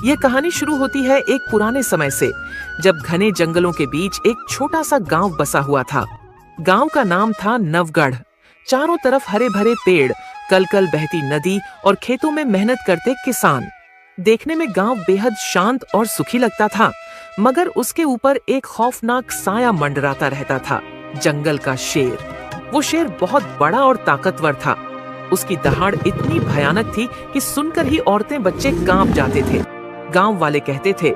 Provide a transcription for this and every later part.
यह कहानी शुरू होती है एक पुराने समय से, जब घने जंगलों के बीच एक छोटा सा गांव बसा हुआ था। गांव का नाम था नवगढ़। चारों तरफ हरे भरे पेड़, कल कल बहती नदी और खेतों में मेहनत करते किसान। देखने में गांव बेहद शांत और सुखी लगता था, मगर उसके ऊपर एक खौफनाक साया मंडराता रहता था, जंगल का शेर। वो शेर बहुत बड़ा और ताकतवर था। उसकी दहाड़ इतनी भयानक थी कि सुनकर ही औरतें बच्चे कांप जाते थे। गांव वाले कहते थे,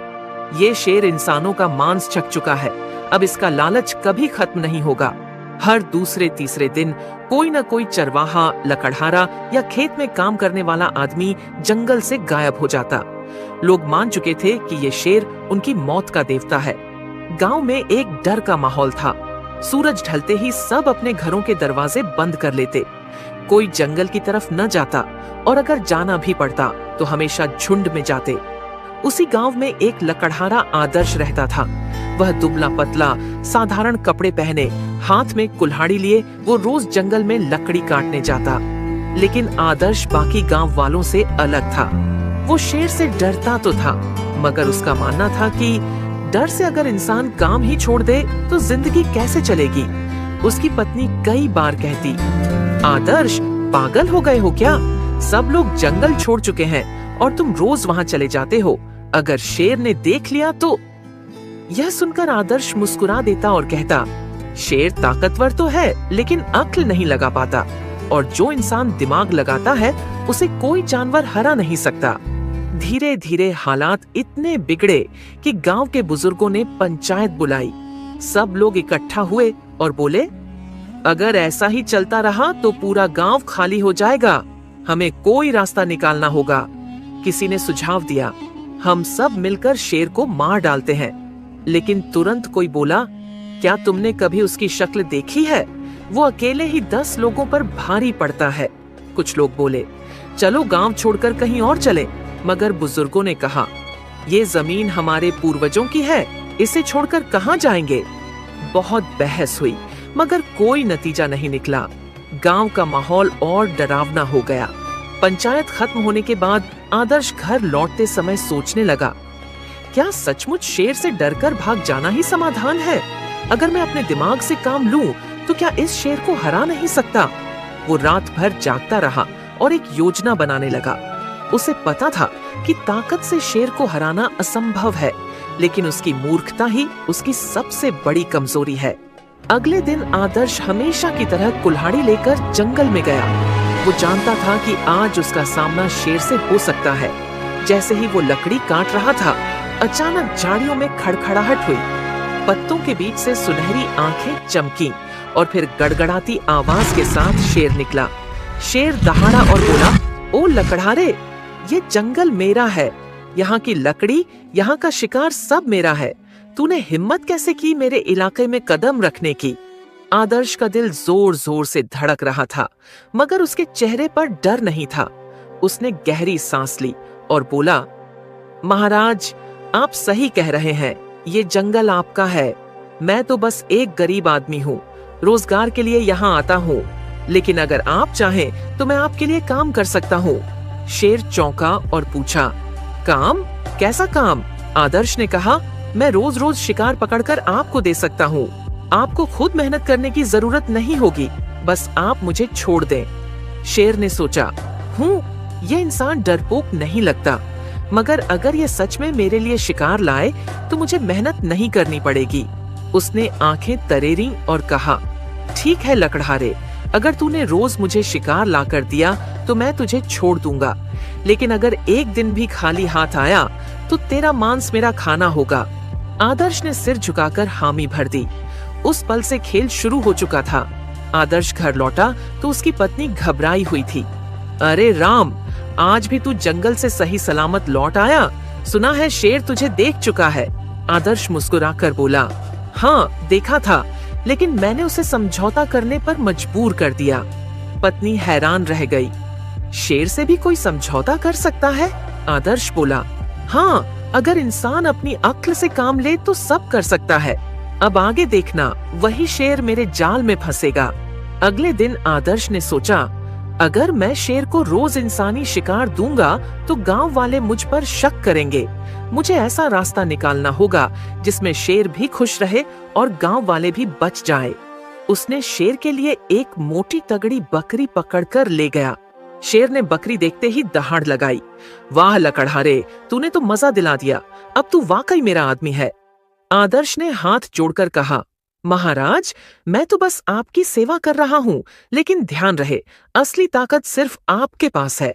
ये शेर इंसानों का मांस छक चुका है, अब इसका लालच कभी खत्म नहीं होगा। हर दूसरे तीसरे दिन कोई न कोई चरवाहा, लकड़हारा या खेत में काम करने वाला आदमी जंगल से गायब हो जाता। लोग मान चुके थे कि ये शेर उनकी मौत का देवता है। गांव में एक डर का माहौल था। सूरज ढलते ही सब अपने घरों के दरवाजे बंद कर लेते। कोई जंगल की तरफ न जाता, और अगर जाना भी पड़ता तो हमेशा झुंड में जाते। उसी गांव में एक लकड़हारा आदर्श रहता था। वह दुबला पतला, साधारण कपड़े पहने, हाथ में कुल्हाड़ी लिए वो रोज जंगल में लकड़ी काटने जाता। लेकिन आदर्श बाकी गांव वालों से अलग था। वो शेर से डरता तो था, मगर उसका मानना था कि डर से अगर इंसान काम ही छोड़ दे तो जिंदगी कैसे चलेगी। उसकी पत्नी कई बार कहती, आदर्श पागल हो गए हो क्या? सब लोग जंगल छोड़ चुके हैं और तुम रोज वहां चले जाते हो। अगर शेर ने देख लिया तो। यह सुनकर आदर्श मुस्कुरा देता और कहता, शेर ताकतवर तो है लेकिन अक्ल नहीं लगा पाता, और जो इंसान दिमाग लगाता है उसे कोई जानवर हरा नहीं सकता। धीरे धीरे हालात इतने बिगड़े कि गांव के बुजुर्गों ने पंचायत बुलाई। सब लोग इकट्ठा हुए और बोले, अगर ऐसा ही चलता रहा तो पूरा गांव खाली हो जाएगा, हमें कोई रास्ता निकालना होगा। किसी ने सुझाव दिया, हम सब मिलकर शेर को मार डालते हैं। लेकिन तुरंत कोई बोला, क्या तुमने कभी उसकी शक्ल देखी है? वो अकेले ही 10 लोगों पर भारी पड़ता है। कुछ लोग बोले, चलो गांव छोड़कर कहीं और चले। मगर बुजुर्गों ने कहा, ये जमीन हमारे पूर्वजों की है, इसे छोड़कर कहां जाएंगे? बहुत बहस हुई, मगर कोई नतीजा नहीं निकला। गांव का माहौल और डरावना हो गया। पंचायत खत्म होने के बाद आदर्श घर लौटते समय सोचने लगा, क्या सचमुच शेर से डरकर भाग जाना ही समाधान है? अगर मैं अपने दिमाग से काम लूं तो क्या इस शेर को हरा नहीं सकता? वो रात भर जागता रहा और एक योजना बनाने लगा। उसे पता था कि ताकत से शेर को हराना असंभव है, लेकिन उसकी मूर्खता ही उसकी सबसे बड़ी कमजोरी है। अगले दिन आदर्श हमेशा की तरह कुल्हाड़ी लेकर जंगल में गया। वो जानता था कि आज उसका सामना शेर से हो सकता है। जैसे ही वो लकड़ी काट रहा था, अचानक झाड़ियों में खड़खड़ाहट हुई। पत्तों के बीच से सुनहरी आंखें चमकी और फिर गड़गड़ाती आवाज के साथ शेर निकला। शेर दहाड़ा और बोला, ओ लकड़हारे, ये जंगल मेरा है। यहाँ की लकड़ी, यहाँ का शिकार सब मेरा है। तूने हिम्मत कैसे की मेरे इलाके में कदम रखने की? आदर्श का दिल जोर जोर से धड़क रहा था, मगर उसके चेहरे पर डर नहीं था। उसने गहरी सांस ली और बोला, महाराज, आप सही कह रहे हैं, ये जंगल आपका है। मैं तो बस एक गरीब आदमी हूँ, रोजगार के लिए यहाँ आता हूँ। लेकिन अगर आप चाहें तो मैं आपके लिए काम कर सकता हूँ। शेर चौंका और पूछा, काम? कैसा काम? आदर्श ने कहा, मैं रोज रोज शिकार पकड़कर आपको दे सकता हूँ। आपको खुद मेहनत करने की जरूरत नहीं होगी, बस आप मुझे छोड़ दें। शेर ने सोचा, ये इंसान डरपोक नहीं लगता, मगर अगर ये सच में मेरे लिए शिकार लाए तो मुझे मेहनत नहीं करनी पड़ेगी। उसने आंखें तरेरी और कहा, ठीक है लकड़हारे, अगर तूने रोज मुझे शिकार ला कर दिया तो मैं तुझे छोड़ दूंगा। लेकिन अगर एक दिन भी खाली हाथ आया तो तेरा मांस मेरा खाना होगा। आदर्श ने सिर झुकाकर हामी भर दी। उस पल से खेल शुरू हो चुका था। आदर्श घर लौटा तो उसकी पत्नी घबराई हुई थी। अरे राम, आज भी तू जंगल से सही सलामत लौट आया? सुना है शेर तुझे देख चुका है। आदर्श मुस्कुराकर बोला, हाँ देखा था, लेकिन मैंने उसे समझौता करने पर मजबूर कर दिया। पत्नी हैरान रह गई। शेर से भी कोई समझौता कर सकता है? आदर्श बोला, हाँ, अगर इंसान अपनी अक्ल से काम ले तो सब कर सकता है। अब आगे देखना, वही शेर मेरे जाल में फंसेगा। अगले दिन आदर्श ने सोचा, अगर मैं शेर को रोज इंसानी शिकार दूंगा तो गांव वाले मुझ पर शक करेंगे। मुझे ऐसा रास्ता निकालना होगा जिसमें शेर भी खुश रहे और गांव वाले भी बच जाएं। उसने शेर के लिए एक मोटी तगड़ी बकरी पकड़कर ले गया। शेर ने बकरी देखते ही दहाड़ लगाई। वाह लकड़हारे, तूने तो मजा दिला दिया, अब तू वाकई मेरा आदमी है। आदर्श ने हाथ जोड़कर कहा, महाराज, मैं तो बस आपकी सेवा कर रहा हूँ, लेकिन ध्यान रहे, असली ताकत सिर्फ आपके पास है।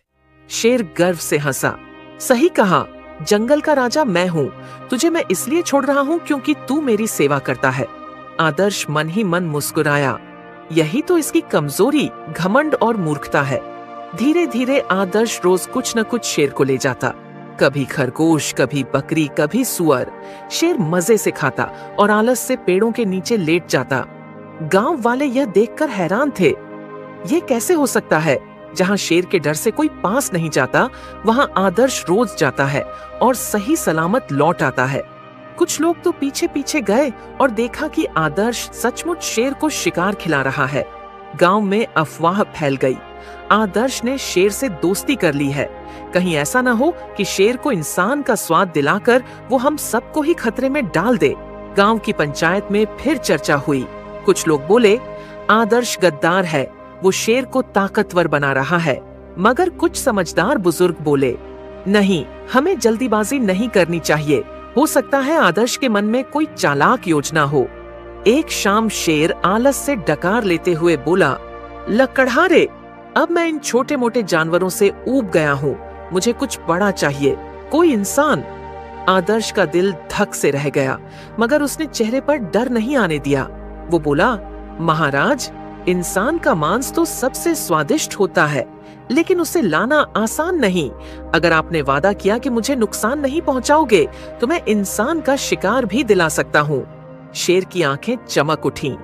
शेर गर्व से हंसा। सही कहा, जंगल का राजा मैं हूँ। तुझे मैं इसलिए छोड़ रहा हूँ क्योंकि तू मेरी सेवा करता है। आदर्श मन ही मन मुस्कुराया। यही तो इसकी कमजोरी, घमंड और मूर्खता है। धीरे धीरे आदर्श रोज कुछ न कुछ शेर को ले जाता। कभी खरगोश, कभी बकरी, कभी सुअर। शेर मजे से खाता और आलस से पेड़ों के नीचे लेट जाता। गांव वाले यह देखकर हैरान थे। ये कैसे हो सकता है? जहां शेर के डर से कोई पास नहीं जाता, वहां आदर्श रोज जाता है और सही सलामत लौट आता है। कुछ लोग तो पीछे पीछे गए और देखा कि आदर्श सचमुच शेर को शिकार खिला रहा है। गांव में अफवाह फैल गई। आदर्श ने शेर से दोस्ती कर ली है। कहीं ऐसा न हो कि शेर को इंसान का स्वाद दिलाकर वो हम सबको ही खतरे में डाल दे। गांव की पंचायत में फिर चर्चा हुई। कुछ लोग बोले, आदर्श गद्दार है, वो शेर को ताकतवर बना रहा है। मगर कुछ समझदार बुजुर्ग बोले, नहीं, हमें जल्दीबाजी नहीं करनी चाहिए। हो सकता है आदर्श के मन में कोई चालाक योजना हो। एक शाम शेर आलस से डकार लेते हुए बोला, लकड़हारे, अब मैं इन छोटे मोटे जानवरों से ऊब गया हूँ। मुझे कुछ बड़ा चाहिए, कोई इंसान। आदर्श का दिल धक से रह गया, मगर उसने चेहरे पर डर नहीं आने दिया। वो बोला, महाराज, इंसान का मांस तो सबसे स्वादिष्ट होता है, लेकिन उसे लाना आसान नहीं। अगर आपने वादा किया कि मुझे नुकसान नहीं पहुंचाओगे, तो मैं इंसान का शिकार भी दिला सकता हूँ। शेर की आंखें चमक उठीं।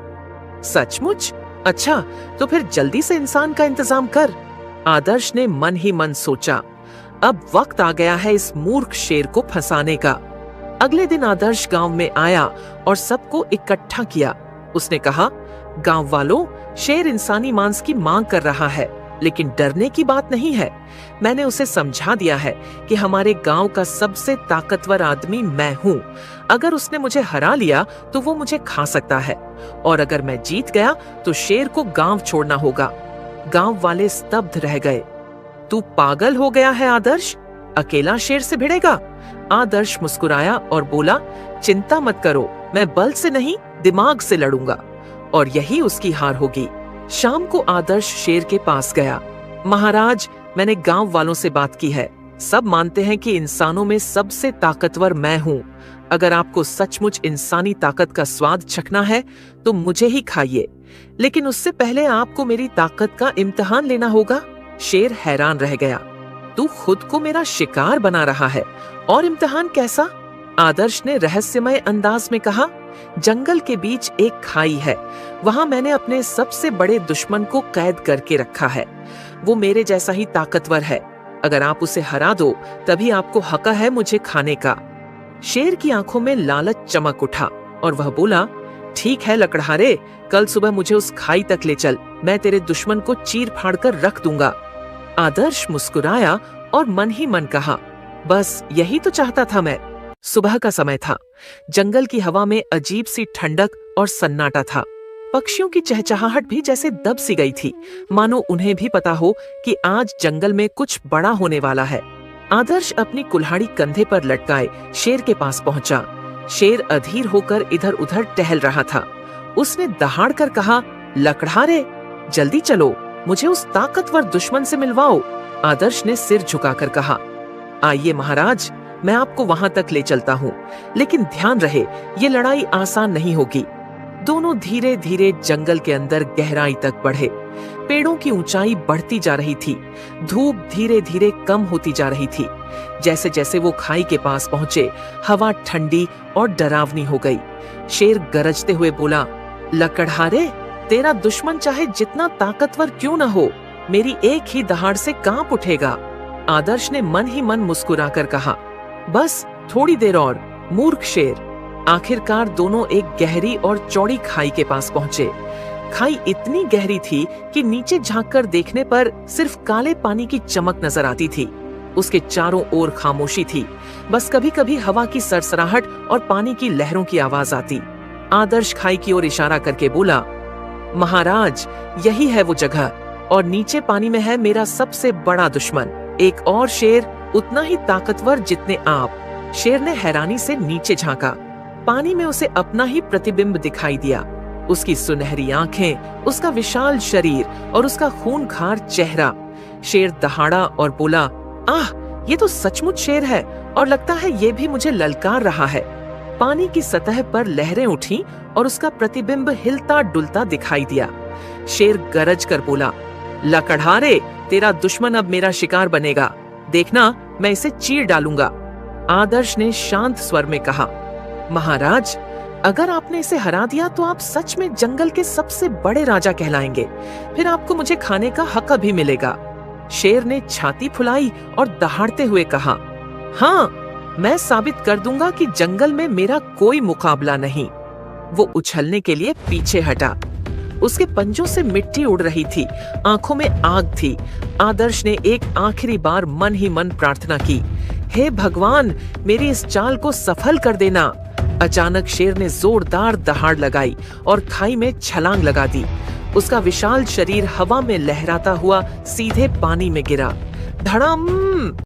सचमुच? अच्छा, तो फिर जल्दी से इंसान का इंतजाम कर। आदर्श ने मन ही मन सोचा, अब वक्त आ गया है इस मूर्ख शेर को फंसाने का। अगले दिन आदर्श गांव में आया और सबको इकट्ठा किया। उसने कहा, गांव वालों, शेर इंसानी मांस की मांग कर रहा है, लेकिन डरने की बात नहीं है। मैंने उसे समझा दिया है कि हमारे गांव का सबसे ताकतवर आदमी मैं हूँ। अगर उसने मुझे हरा लिया तो वो मुझे खा सकता है, और अगर मैं जीत गया तो शेर को गांव छोड़ना होगा। गांव वाले स्तब्ध रह गए। तू पागल हो गया है आदर्श? अकेला शेर से भिड़ेगा? आदर्श मुस्कुराया और बोला, चिंता मत करो, मैं बल से नहीं, दिमाग से लड़ूंगा, और यही उसकी हार होगी। शाम को आदर्श शेर के पास गया। महाराज, मैंने गांव वालों से बात की है। सब मानते हैं कि इंसानों में सबसे ताकतवर मैं हूँ। अगर आपको सचमुच इंसानी ताकत का स्वाद चखना है तो मुझे ही खाइए, लेकिन उससे पहले आपको मेरी ताकत का इम्तिहान लेना होगा। शेर हैरान रह गया। तू खुद को मेरा शिकार बना रहा है, और इम्तिहान कैसा? आदर्श ने रहस्यमय अंदाज में कहा, जंगल के बीच एक खाई है, वहां मैंने अपने सबसे बड़े दुश्मन को कैद करके रखा है। वो मेरे जैसा ही ताकतवर है। अगर आप उसे हरा दो, तभी आपको हक है मुझे खाने का। शेर की आंखों में लालच चमक उठा और वह बोला, ठीक है लकड़हारे, कल सुबह मुझे उस खाई तक ले चल, मैं तेरे दुश्मन को चीर फाड़ कर रख दूंगा। आदर्श मुस्कुराया और मन ही मन कहा, बस यही तो चाहता था मैं। सुबह का समय था। जंगल की हवा में अजीब सी ठंडक और सन्नाटा था। पक्षियों की चहचहाहट भी जैसे दब सी गई थी, मानो उन्हें भी पता हो कि आज जंगल में कुछ बड़ा होने वाला है। आदर्श अपनी कुल्हाड़ी कंधे पर लटकाए शेर के पास पहुंचा। शेर अधीर होकर इधर उधर टहल रहा था। उसने दहाड़ कर कहा, लकड़हारे, जल्दी चलो, मुझे उस ताकतवर दुश्मन से मिलवाओ। आदर्श ने सिर झुकाकर कहा, आइए महाराज, मैं आपको वहां तक ले चलता हूँ, लेकिन ध्यान रहे, ये लड़ाई आसान नहीं होगी। दोनों धीरे धीरे जंगल के अंदर गहराई तक बढ़े। पेड़ों की ऊंचाई बढ़ती जा रही थी। धूप धीरे धीरे कम होती जा रही थी। जैसे जैसे वो खाई के पास पहुंचे, हवा ठंडी और डरावनी हो गई। शेर गरजते हुए बोला, लकड़हारे, तेरा दुश्मन चाहे जितना ताकतवर क्यों न हो, मेरी एक ही दहाड़ से कांप उठेगा। आदर्श ने मन ही मन मुस्कुराकर कहा, बस थोड़ी देर और, मूर्ख शेर। आखिरकार दोनों एक गहरी और चौड़ी खाई के पास पहुंचे। खाई इतनी गहरी थी कि नीचे झांककर देखने पर सिर्फ काले पानी की चमक नजर आती थी। उसके चारों ओर खामोशी थी, बस कभी कभी हवा की सरसराहट और पानी की लहरों की आवाज आती। आदर्श खाई की ओर इशारा करके बोला, महाराज, यही है वो जगह, और नीचे पानी में है मेरा सबसे बड़ा दुश्मन, एक और शेर, उतना ही ताकतवर जितने आप। शेर ने हैरानी से नीचे झांका। पानी में उसे अपना ही प्रतिबिंब दिखाई दिया। उसकी सुनहरी आंखें, उसका विशाल शरीर और उसका खूंखार चेहरा। शेर दहाड़ा और बोला, आह, ये तो सचमुच शेर है, और लगता है ये भी मुझे ललकार रहा है। पानी की सतह पर लहरें उठी और उसका प्रतिबिंब हिलता डुलता दिखाई दिया। शेर गरज कर बोला, लकड़हारे, तेरा दुश्मन अब मेरा शिकार बनेगा, देखना मैं इसे चीर डालूंगा। आदर्श ने शांत स्वर में कहा, महाराज, अगर आपने इसे हरा दिया तो आप सच में जंगल के सबसे बड़े राजा कहलाएंगे, फिर आपको मुझे खाने का हक भी मिलेगा। शेर ने छाती फुलाई और दहाड़ते हुए कहा, हाँ, मैं साबित कर दूंगा कि जंगल में मेरा कोई मुकाबला नहीं। वो उछलने के लिए पीछे हटा। उसके पंजों से मिट्टी उड़ रही थी, आंखों में आग थी। आदर्श ने एक आखिरी बार मन ही मन प्रार्थना की, हे भगवान, मेरी इस चाल को सफल कर देना। अचानक शेर ने जोरदार दहाड़ लगाई और खाई में छलांग लगा दी। उसका विशाल शरीर हवा में लहराता हुआ सीधे पानी में गिरा। धड़ाम!